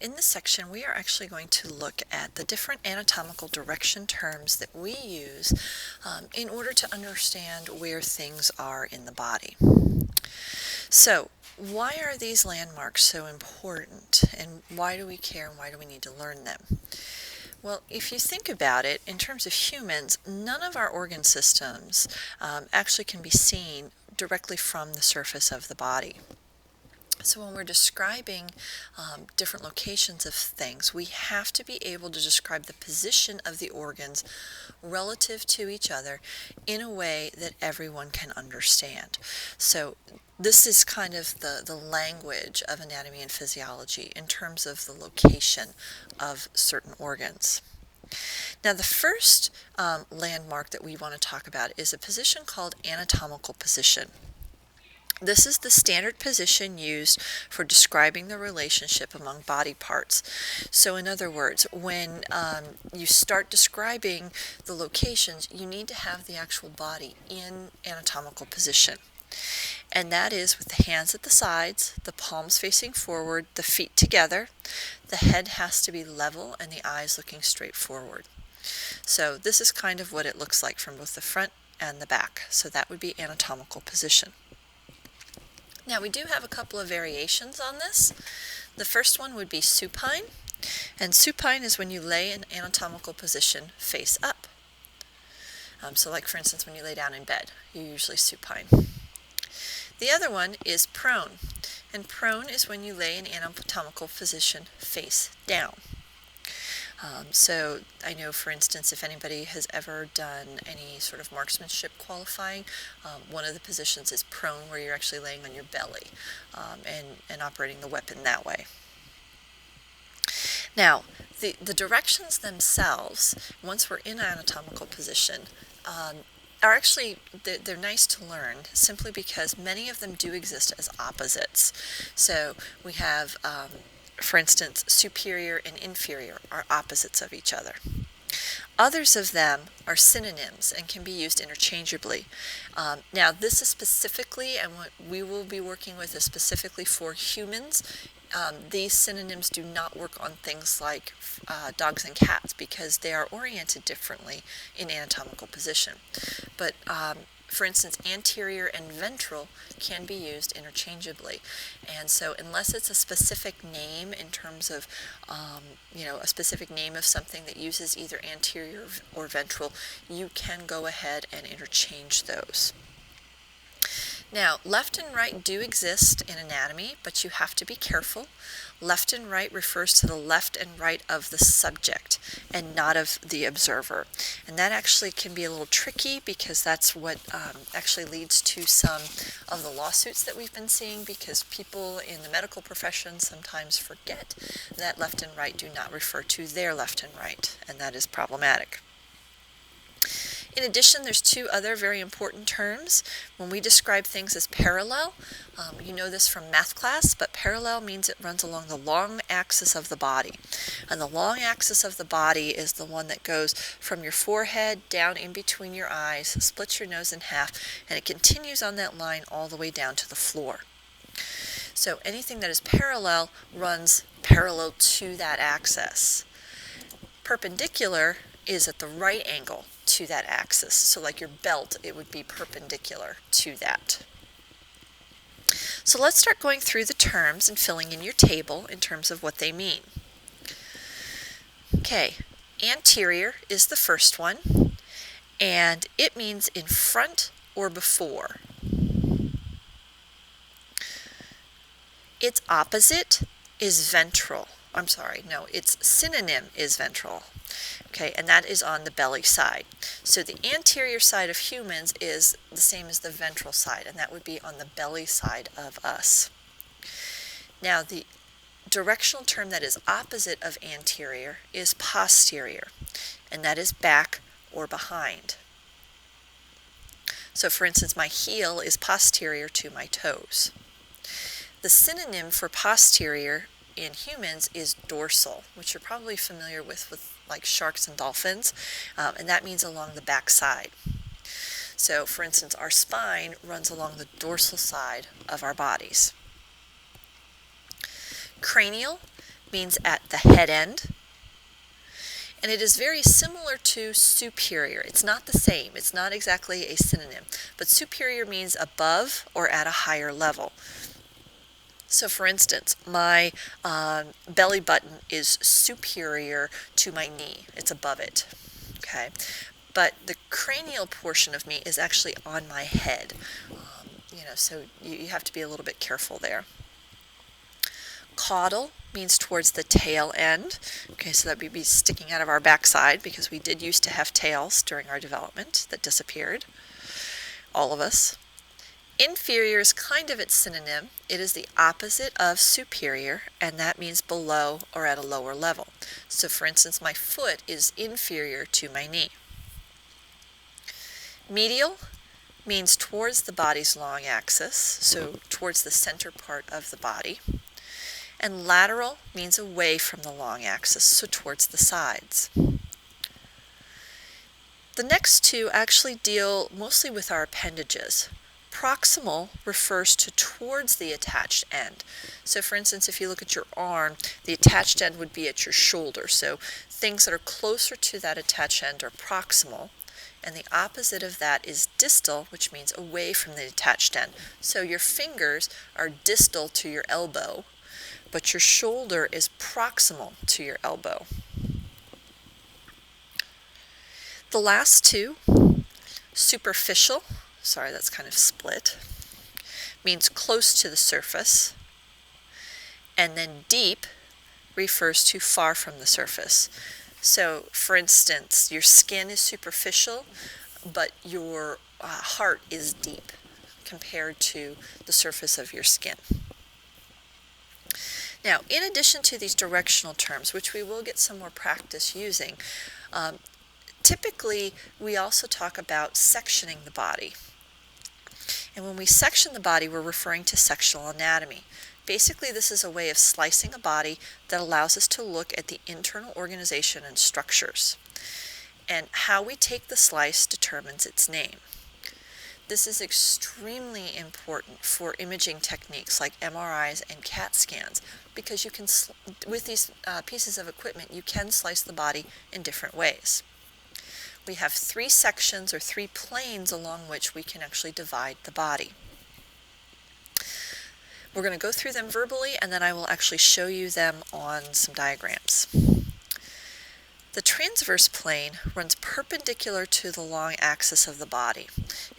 In this section, we are actually going to look at the different anatomical direction terms that we use in order to understand where things are in the body. So, why are these landmarks so important, and why do we care, and why do we need to learn them? Well, if you think about it, in terms of humans, none of our organ systems actually can be seen directly from the surface of the body. So when we're describing different locations of things, we have to be able to describe the position of the organs relative to each other in a way that everyone can understand. So this is kind of the language of anatomy and physiology in terms of the location of certain organs. Now the first landmark that we want to talk about is a position called anatomical position. This is the standard position used for describing the relationship among body parts. So in other words, when you start describing the locations, you need to have the actual body in anatomical position. And that is with the hands at the sides, the palms facing forward, the feet together. The head has to be level and the eyes looking straight forward. So this is kind of what it looks like from both the front and the back. So that would be anatomical position. Now we do have a couple of variations on this. The first one would be supine, and supine is when you lay in anatomical position face up. So like for instance when you lay down in bed, you're usually supine. The other one is prone, and prone is when you lay in anatomical position face down. So I know, for instance, if anybody has ever done any sort of marksmanship qualifying, one of the positions is prone, where you're actually laying on your belly and operating the weapon that way. Now, the directions themselves, once we're in anatomical position, are actually, they're nice to learn simply because many of them do exist as opposites. So we have for instance, superior and inferior are opposites of each other. Others of them are synonyms and can be used interchangeably. Now, this is specifically, and what we will be working with is specifically for humans. These synonyms do not work on things like dogs and cats because they are oriented differently in anatomical position. But for instance, anterior and ventral can be used interchangeably. And so unless it's a specific name in terms of, a specific name of something that uses either anterior or ventral, you can go ahead and interchange those. Now, left and right do exist in anatomy, but you have to be careful. Left and right refers to the left and right of the subject and not of the observer. And that actually can be a little tricky because that's what actually leads to some of the lawsuits that we've been seeing, because people in the medical profession sometimes forget that left and right do not refer to their left and right, and that is problematic. In addition, there's two other very important terms. When we describe things as parallel, you know this from math class, but parallel means it runs along the long axis of the body. And the long axis of the body is the one that goes from your forehead down in between your eyes, splits your nose in half, and it continues on that line all the way down to the floor. So anything that is parallel runs parallel to that axis. Perpendicular is at the right angle to that axis. So like your belt, it would be perpendicular to that. So let's start going through the terms and filling in your table in terms of what they mean. Okay, anterior is the first one, and it means in front or before. Its opposite is ventral. Its synonym is ventral. Okay, and that is on the belly side. So the anterior side of humans is the same as the ventral side, and that would be on the belly side of us. Now, the directional term that is opposite of anterior is posterior, and that is back or behind. So for instance, my heel is posterior to my toes. The synonym for posterior in humans is dorsal, which you're probably familiar with like sharks and dolphins, and that means along the back side. So for instance, our spine runs along the dorsal side of our bodies. Cranial means at the head end, and it is very similar to superior. It's not the same. It's not exactly a synonym, but superior means above or at a higher level. So for instance, my belly button is superior to my knee. It's above it, okay? But the cranial portion of me is actually on my head. So you have to be a little bit careful there. Caudal means towards the tail end. Okay, so that would be sticking out of our backside, because we did used to have tails during our development that disappeared, all of us. Inferior is kind of its synonym. It is the opposite of superior, and that means below or at a lower level. So for instance, my foot is inferior to my knee. Medial means towards the body's long axis, so towards the center part of the body. And lateral means away from the long axis, so towards the sides. The next two actually deal mostly with our appendages. Proximal refers to towards the attached end. So for instance, if you look at your arm, the attached end would be at your shoulder. So things that are closer to that attached end are proximal. And the opposite of that is distal, which means away from the attached end. So your fingers are distal to your elbow, but your shoulder is proximal to your elbow. The last two, superficial, sorry, that's kind of split, means close to the surface, and then deep refers to far from the surface. So, for instance, your skin is superficial, but your heart is deep compared to the surface of your skin. Now, in addition to these directional terms, which we will get some more practice using, typically we also talk about sectioning the body. And when we section the body, we're referring to sectional anatomy. Basically, this is a way of slicing a body that allows us to look at the internal organization and structures. And how we take the slice determines its name. This is extremely important for imaging techniques like MRIs and CAT scans, because you can, with these pieces of equipment, you can slice the body in different ways. We have 3 sections or 3 planes along which we can actually divide the body. We're going to go through them verbally, and then I will actually show you them on some diagrams. The transverse plane runs perpendicular to the long axis of the body.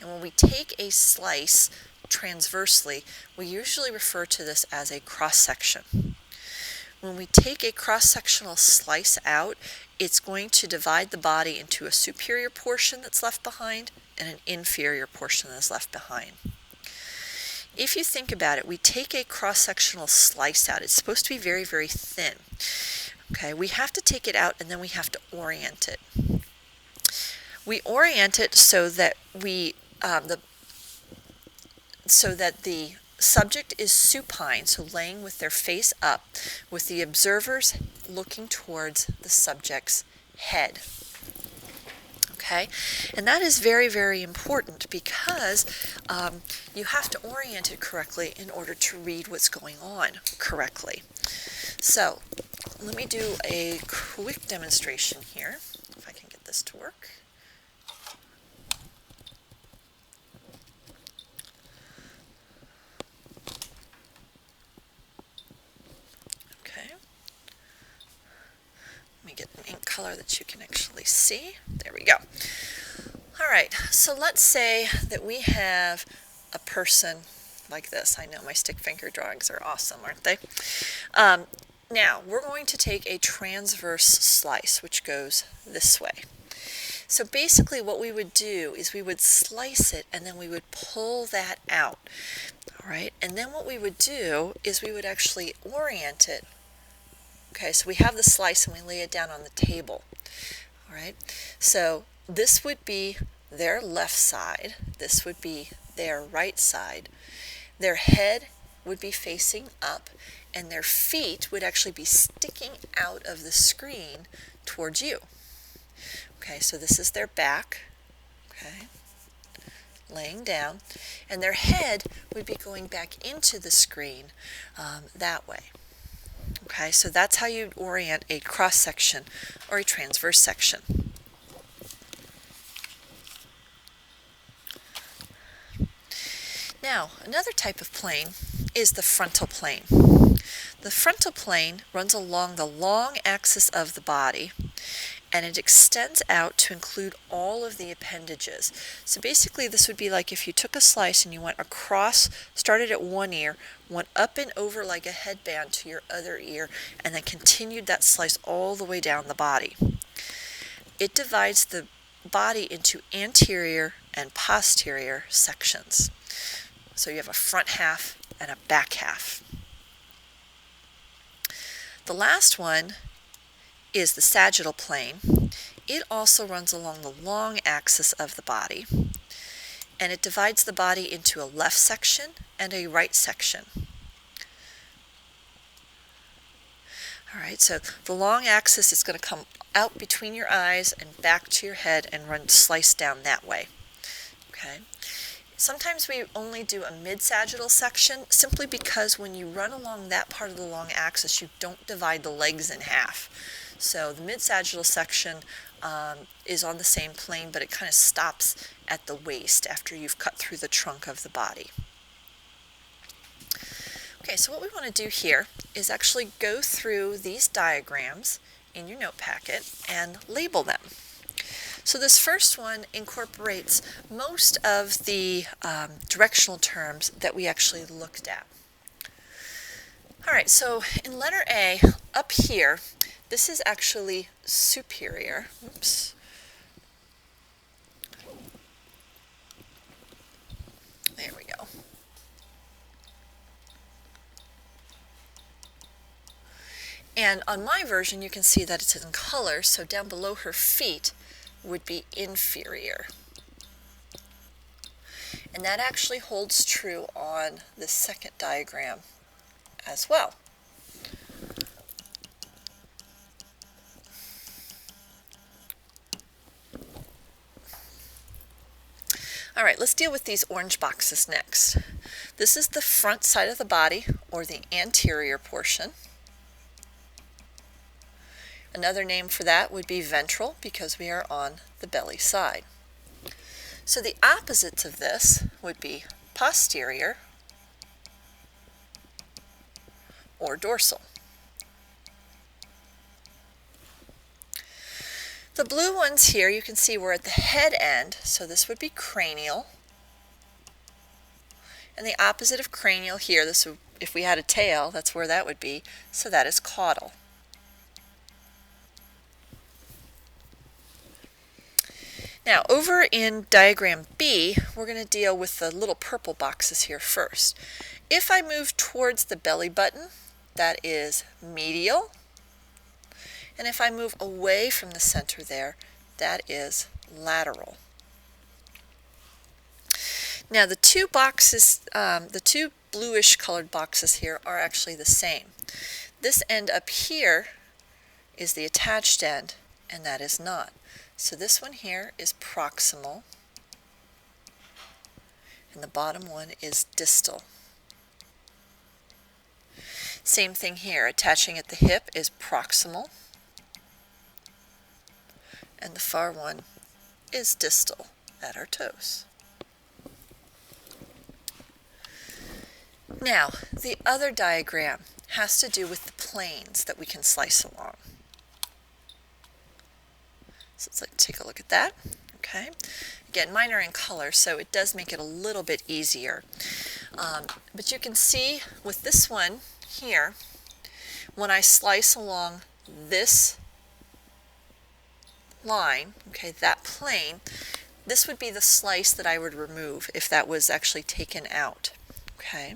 And when we take a slice transversely, we usually refer to this as a cross-section. When we take a cross-sectional slice out, it's going to divide the body into a superior portion that's left behind and an inferior portion that's left behind. If you think about it, we take a cross-sectional slice out. It's supposed to be very, very thin. Okay, we have to take it out, and then we have to orient it. We orient it so that the subject is supine, so laying with their face up, with the observers looking towards the subject's head. Okay, and that is very, very important, because you have to orient it correctly in order to read what's going on correctly. So let me do a quick demonstration here, if I can get this to work. Okay. Let me get an ink color that you can actually see. There we go. All right, so let's say that we have a person like this. I know my stick figure drawings are awesome, aren't they? Now, we're going to take a transverse slice, which goes this way. So basically what we would do is we would slice it, and then we would pull that out. All right, and then what we would do is we would actually orient it. Okay, so we have the slice and we lay it down on the table. All right, so this would be their left side. This would be their right side. Their head would be facing up, and their feet would actually be sticking out of the screen towards you. Okay, so this is their back, okay, laying down, and their head would be going back into the screen that way. Okay, so that's how you orient a cross section or a transverse section. Now, another type of plane is the frontal plane. The frontal plane runs along the long axis of the body, and it extends out to include all of the appendages. So basically this would be like if you took a slice and you went across, started at one ear, went up and over like a headband to your other ear, and then continued that slice all the way down the body. It divides the body into anterior and posterior sections. So you have a front half and a back half. The last one is the sagittal plane. It also runs along the long axis of the body, and it divides the body into a left section and a right section. Alright, so the long axis is going to come out between your eyes and back to your head and slice down that way. Okay. Sometimes we only do a mid-sagittal section simply because when you run along that part of the long axis, you don't divide the legs in half. So the mid-sagittal section is on the same plane, but it kind of stops at the waist after you've cut through the trunk of the body. Okay, so what we want to do here is actually go through these diagrams in your note packet and label them. So this first one incorporates most of the directional terms that we actually looked at. Alright, so in letter A, up here, this is actually superior. Oops. There we go. And on my version, you can see that it's in color, so down below her feet would be inferior. And that actually holds true on the second diagram as well. All right, let's deal with these orange boxes next. This is the front side of the body, or the anterior portion. Another name for that would be ventral, because we are on the belly side. So the opposites of this would be posterior or dorsal. The blue ones here, you can see we're at the head end, so this would be cranial. And the opposite of cranial here, this would, if we had a tail, that's where that would be, so that is caudal. Now, over in diagram B, we're going to deal with the little purple boxes here first. If I move towards the belly button, that is medial. And if I move away from the center there, that is lateral. Now, the two boxes, the two bluish colored boxes here are actually the same. This end up here is the attached end, and that is not. So this one here is proximal, and the bottom one is distal. Same thing here, attaching at the hip is proximal, and the far one is distal at our toes. Now, the other diagram has to do with the planes that we can slice along. So let's take a look at that. Okay. Again, mine are in color, so it does make it a little bit easier. But you can see with this one here, when I slice along this line, okay, that plane, this would be the slice that I would remove if that was actually taken out. Okay.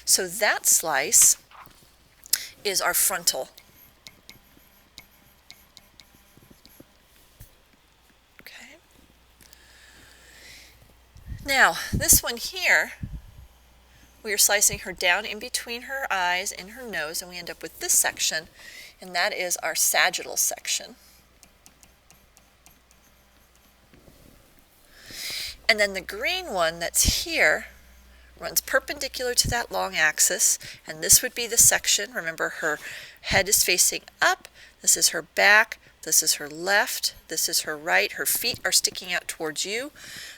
So that slice is our frontal. Okay. Now, this one here, we are slicing her down in between her eyes and her nose, and we end up with this section, and that is our sagittal section. And then the green one that's here runs perpendicular to that long axis, and this would be the section. Remember, her head is facing up, this is her back, this is her left, this is her right, her feet are sticking out towards you.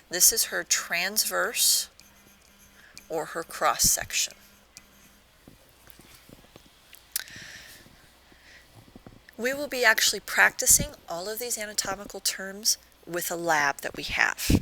This is her transverse or her cross section. We will be actually practicing all of these anatomical terms with a lab that we have.